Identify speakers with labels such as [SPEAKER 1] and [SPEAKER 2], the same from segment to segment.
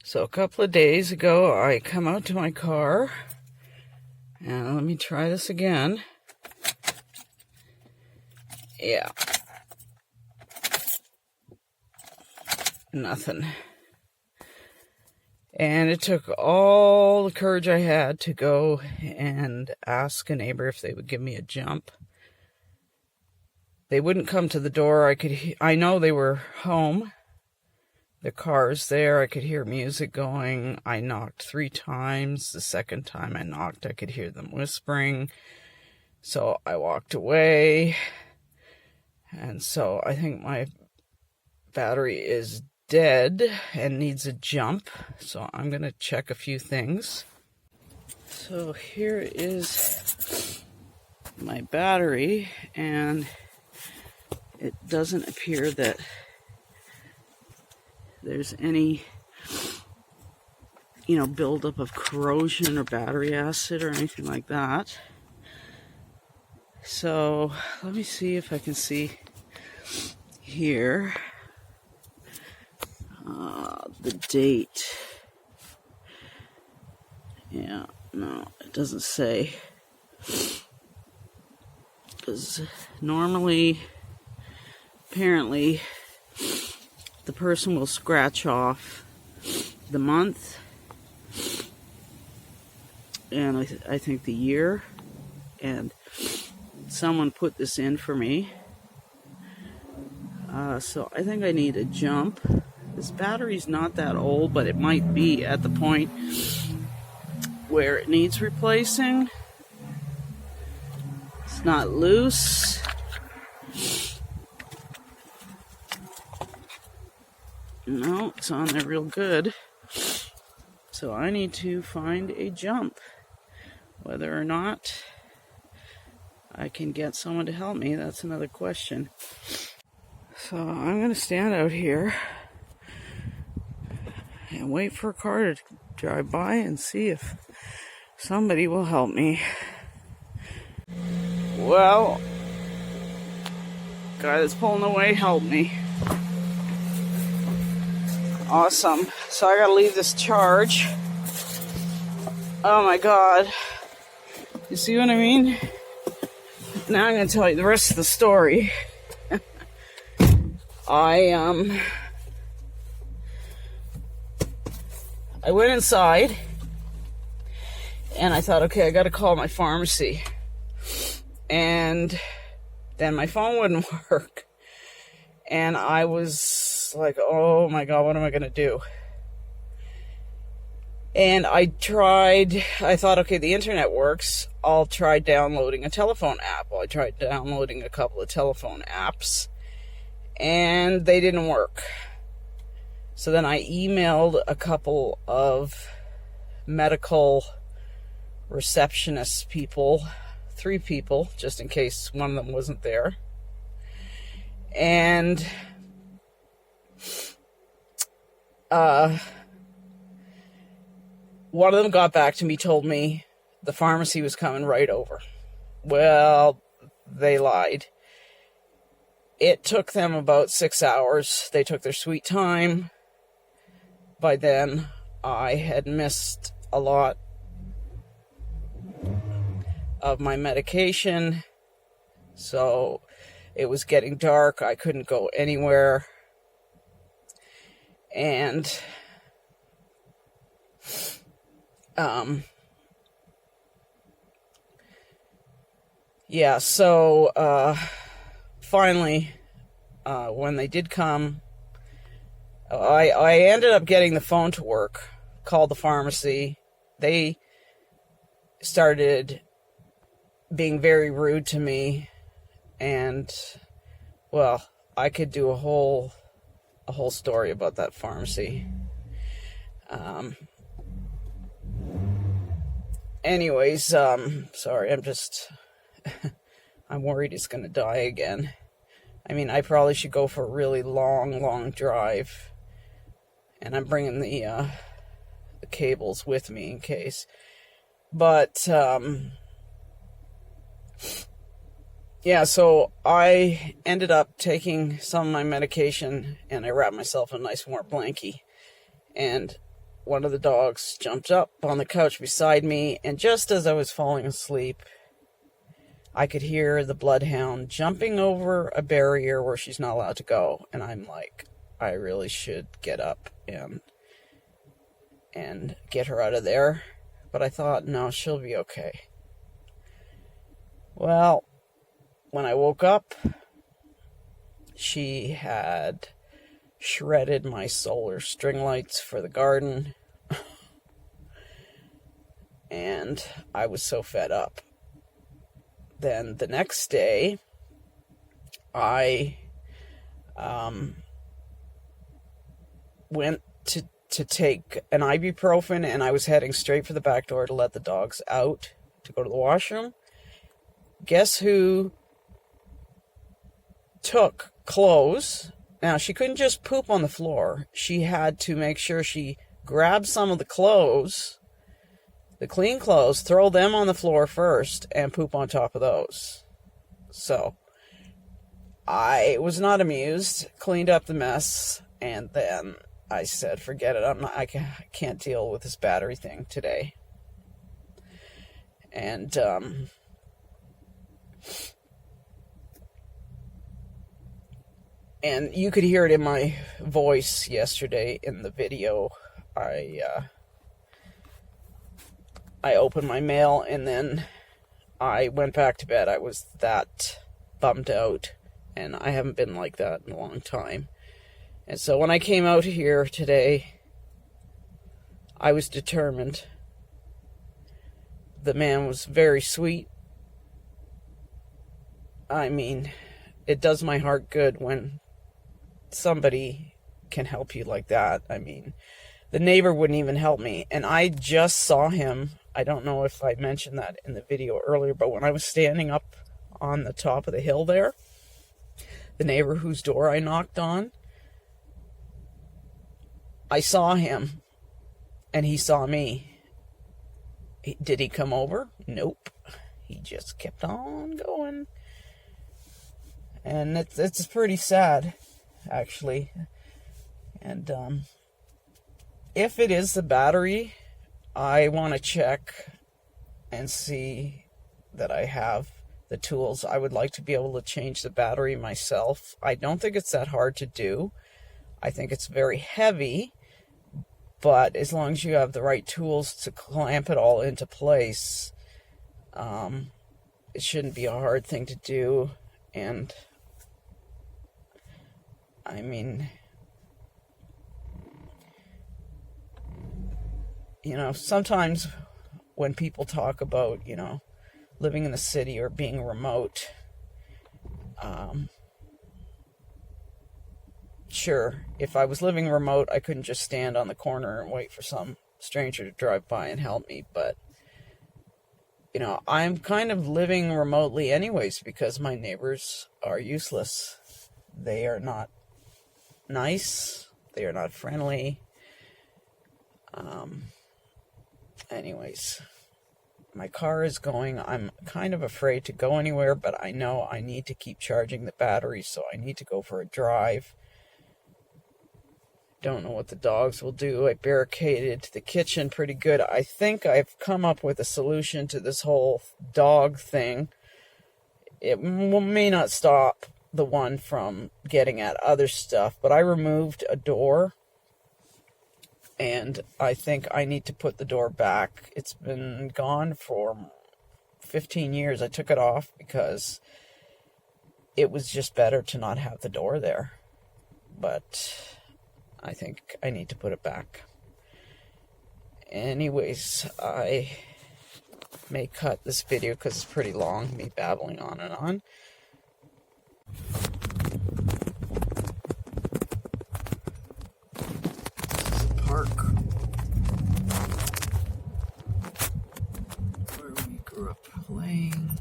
[SPEAKER 1] So a couple of days ago, I come out to my car, and let me try this again. Yeah. Nothing. And it took all the courage I had to go and ask a neighbor if they would give me a jump. They wouldn't come to the door. I know they were home. The car's there. I could hear music going. I knocked 3 times. The second time I knocked, I could hear them whispering. So I walked away. And so I think my battery is dead and needs a jump. So I'm going to check a few things. So here is my battery, and it doesn't appear that there's any, buildup of corrosion or battery acid or anything like that. So let me see if I can see here the date. Yeah, no, it doesn't say. Because normally, apparently, the person will scratch off the month and I think the year, and someone put this in for me. So I think I need a jump. This battery's not that old, but it might be at the point where it needs replacing. It's not loose. No, it's on there real good. So I need to find a jump. Whether or not I can get someone to help me, that's another question. So I'm going to stand out here and wait for a car to drive by and see if somebody will help me. Well, guy that's pulling away helped me. Awesome. So I gotta leave this charge. Oh my god. You see what I mean? Now I'm gonna tell you the rest of the story. I went inside and I thought, okay, I gotta call my pharmacy. And then my phone wouldn't work. And I was like, oh my god, what am I gonna do? And I thought, okay, the internet works. I'll try downloading a telephone app. Well, I tried downloading a couple of telephone apps, and they didn't work. So then I emailed a couple of medical receptionist people, 3 people, just in case one of them wasn't there. And one of them got back to me, told me the pharmacy was coming right over. Well, they lied. It took them about 6 hours. They took their sweet time. By then, I had missed a lot of my medication. So it was getting dark. I couldn't go anywhere. And so finally, when they did come, I ended up getting the phone to work, called the pharmacy. They started being very rude to me, and, well, I could do a whole story about that pharmacy. Anyways, sorry, I'm worried it's gonna die again. I mean, I probably should go for a really long drive, and I'm bringing the cables with me in case. But, yeah, so I ended up taking some of my medication, and I wrapped myself in a nice warm blankie. And one of the dogs jumped up on the couch beside me, and just as I was falling asleep, I could hear the bloodhound jumping over a barrier where she's not allowed to go. And I'm like, I really should get up and get her out of there. But I thought, no, she'll be okay. Well, when I woke up, she had shredded my solar string lights for the garden. And I was so fed up. Then the next day, I went to take an ibuprofen, and I was heading straight for the back door to let the dogs out to go to the washroom. Guess who took clothes? Now, she couldn't just poop on the floor. She had to make sure she grabbed some of the clothes, the clean clothes, throw them on the floor first, and poop on top of those. So, I was not amused, cleaned up the mess, and then I said, forget it, I can't deal with this battery thing today. And, and you could hear it in my voice yesterday in the video. I opened my mail, and then I went back to bed. I was that bummed out, and I haven't been like that in a long time. And so when I came out here today, I was determined. The man was very sweet. I mean, it does my heart good when somebody can help you like that. I mean, the neighbor wouldn't even help me, and I just saw him. I don't know if I mentioned that in the video earlier, but when I was standing up on the top of the hill there, the neighbor whose door I knocked on, I saw him, and he saw me. Did he come over? Nope. He just kept on going. And it's pretty sad, actually. And if it is the battery, I want to check and see that I have the tools. I would like to be able to change the battery myself. I don't think it's that hard to do. I think it's very heavy, but as long as you have the right tools to clamp it all into place, it shouldn't be a hard thing to do. And I mean, you know, sometimes when people talk about, you know, living in the city or being remote, sure, if I was living remote, I couldn't just stand on the corner and wait for some stranger to drive by and help me. But, you know, I'm kind of living remotely anyways because my neighbors are useless. They are not nice. They are not friendly. Anyways, my car is going. I'm kind of afraid to go anywhere, but I know I need to keep charging the battery, so I need to go for a drive. Don't know what the dogs will do. I barricaded the kitchen pretty good. I think I've come up with a solution to this whole dog thing. It may not stop the one from getting at other stuff, but I removed a door, and I think I need to put the door back. It's been gone for 15 years. I took it off because it was just better to not have the door there. But I think I need to put it back. Anyways, I may cut this video because it's pretty long, me babbling on and on. This is a park where we grew up playing.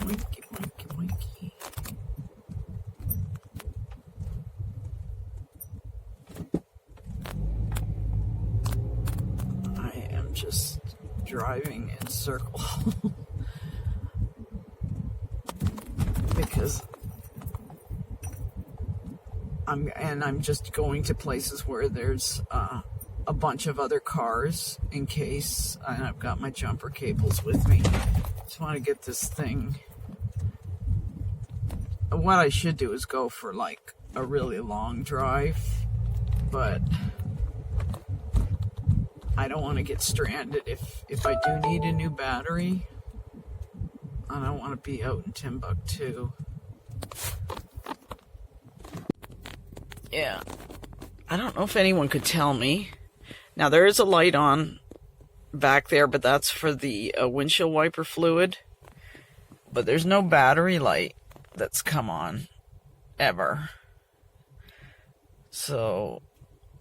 [SPEAKER 1] Winky, winky, winky. I am just driving in circles because I'm just going to places where there's a bunch of other cars in case, and I've got my jumper cables with me. Just want to get this thing. What I should do is go for like a really long drive, but I don't want to get stranded if I do need a new battery. I don't want to be out in Timbuktu. Yeah. I don't know if anyone could tell me. Now, there is a light on back there, but that's for the windshield wiper fluid. But there's no battery light that's come on ever. So,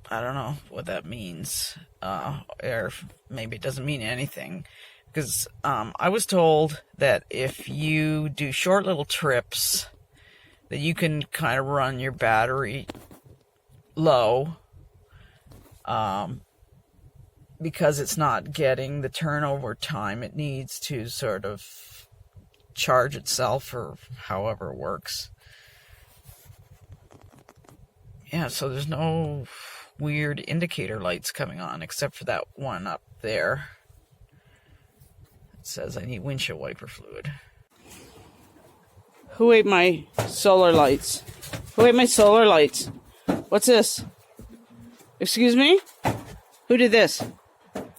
[SPEAKER 1] I don't know what that means. Or maybe it doesn't mean anything. Because I was told that if you do short little trips, that you can kind of run your battery low. Because it's not getting the turnover time it needs to sort of charge itself, or however it works. Yeah, so there's no weird indicator lights coming on except for that one up there. It says I need windshield wiper fluid. Who ate my solar lights? Who ate my solar lights? What's this? Excuse me? Who did this?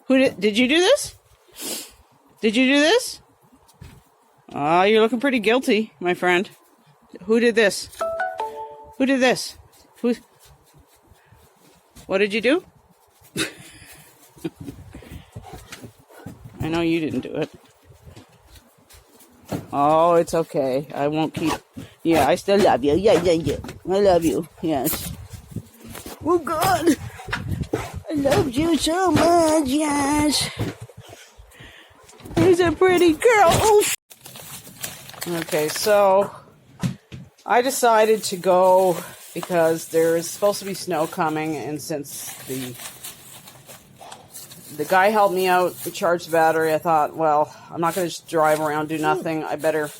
[SPEAKER 1] Did you do this? Did you do this? You're looking pretty guilty, my friend. Who did this? Who did this? What did you do? I know you didn't do it. Oh, it's okay. I won't keep... Yeah, I still love you. Yeah. I love you. Yes. Oh, God. I loved you so much, yes. He's a pretty girl. Oof. Okay, so I decided to go because there is supposed to be snow coming, and since the guy helped me out to charge the battery, I thought, well, I'm not going to just drive around, do nothing. I better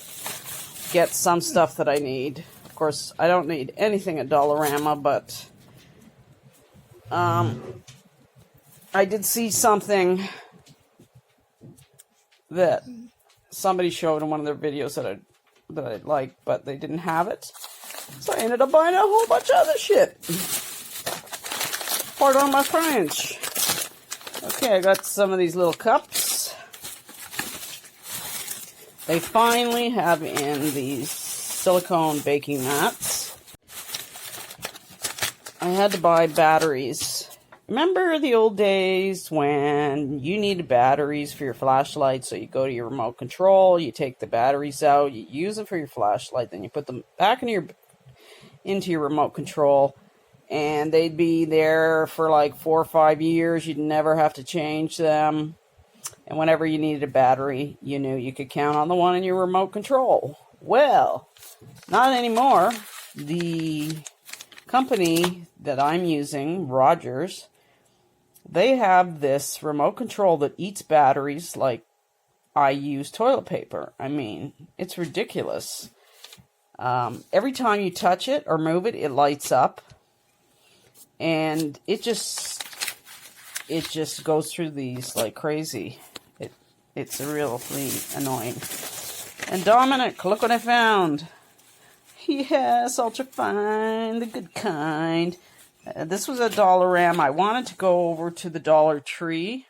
[SPEAKER 1] get some stuff that I need. Of course, I don't need anything at Dollarama, but I did see something that somebody showed in one of their videos that I liked, but they didn't have it. So I ended up buying a whole bunch of other shit. Pardon my French. Okay, I got some of these little cups. They finally have in these silicone baking mats. I had to buy batteries. Remember the old days when you needed batteries for your flashlight? So you go to your remote control, you take the batteries out, you use them for your flashlight, then you put them back into your remote control, and they'd be there for like 4 or 5 years. You'd never have to change them. And whenever you needed a battery, you knew you could count on the one in your remote control. Well, not anymore. The company that I'm using, Rogers, they have this remote control that eats batteries like I use toilet paper. I mean, it's ridiculous. Every time you touch it or move it, it lights up. And it just goes through these like crazy. It's really annoying. And Dominic, look what I found. Yes, ultra fine, the good kind. This was a Dollarama. I wanted to go over to the Dollar Tree,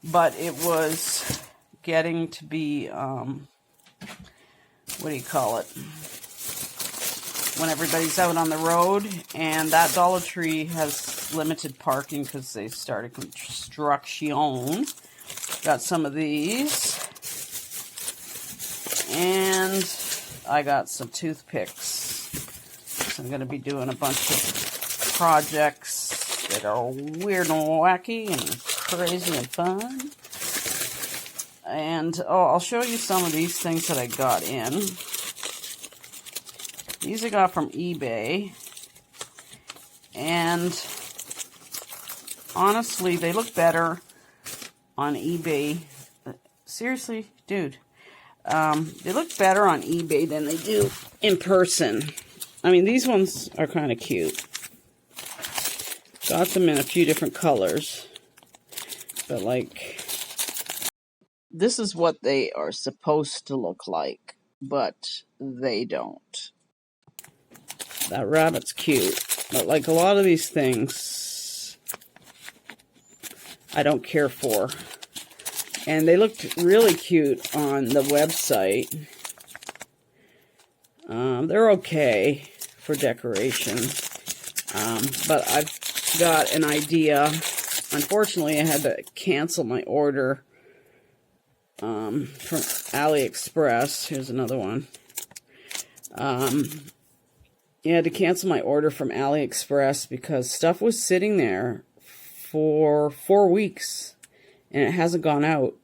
[SPEAKER 1] but it was getting to be, what do you call it? When everybody's out on the road, and that Dollar Tree has limited parking because they started construction. Got some of these, and I got some toothpicks. So I'm going to be doing a bunch of projects that are weird and wacky and crazy and fun. And I'll show you some of these things that I got in. These I got from eBay. And honestly, they look better on eBay. Seriously, dude. They look better on eBay than they do in person. I mean, these ones are kind of cute. Got them in a few different colors. But, like, this is what they are supposed to look like, but they don't. That rabbit's cute, but like a lot of these things, I don't care for. And they looked really cute on the website. They're okay for decoration, but I've got an idea. Unfortunately, I had to cancel my order from AliExpress. Here's another one. I had to cancel my order from AliExpress because stuff was sitting there for 4 weeks and it hasn't gone out.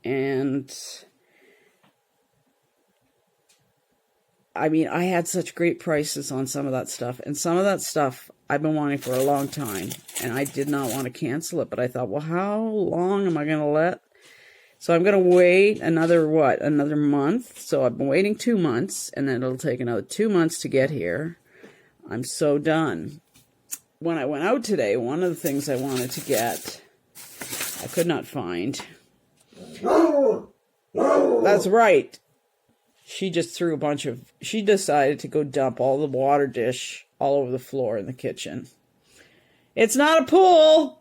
[SPEAKER 1] And I mean, I had such great prices on some of that stuff, and some of that stuff I've been wanting for a long time, and I did not want to cancel it, but I thought, well, how long am I going to let? So I'm going to wait another month. So I've been waiting 2 months, and then it'll take another 2 months to get here. I'm so done. When I went out today, one of the things I wanted to get, I could not find. That's right. She just threw she decided to go dump all the water dish all over the floor in the kitchen. It's not a pool!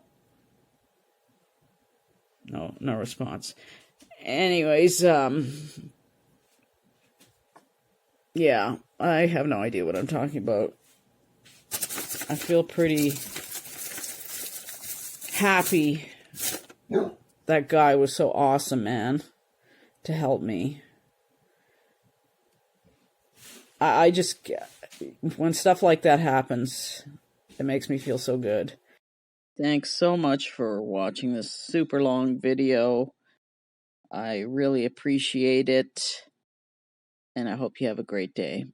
[SPEAKER 1] No response. Anyways, yeah, I have no idea what I'm talking about. I feel pretty happy. That guy was so awesome, man, to help me. I just, when stuff like that happens, it makes me feel so good. Thanks so much for watching this super long video. I really appreciate it, and I hope you have a great day.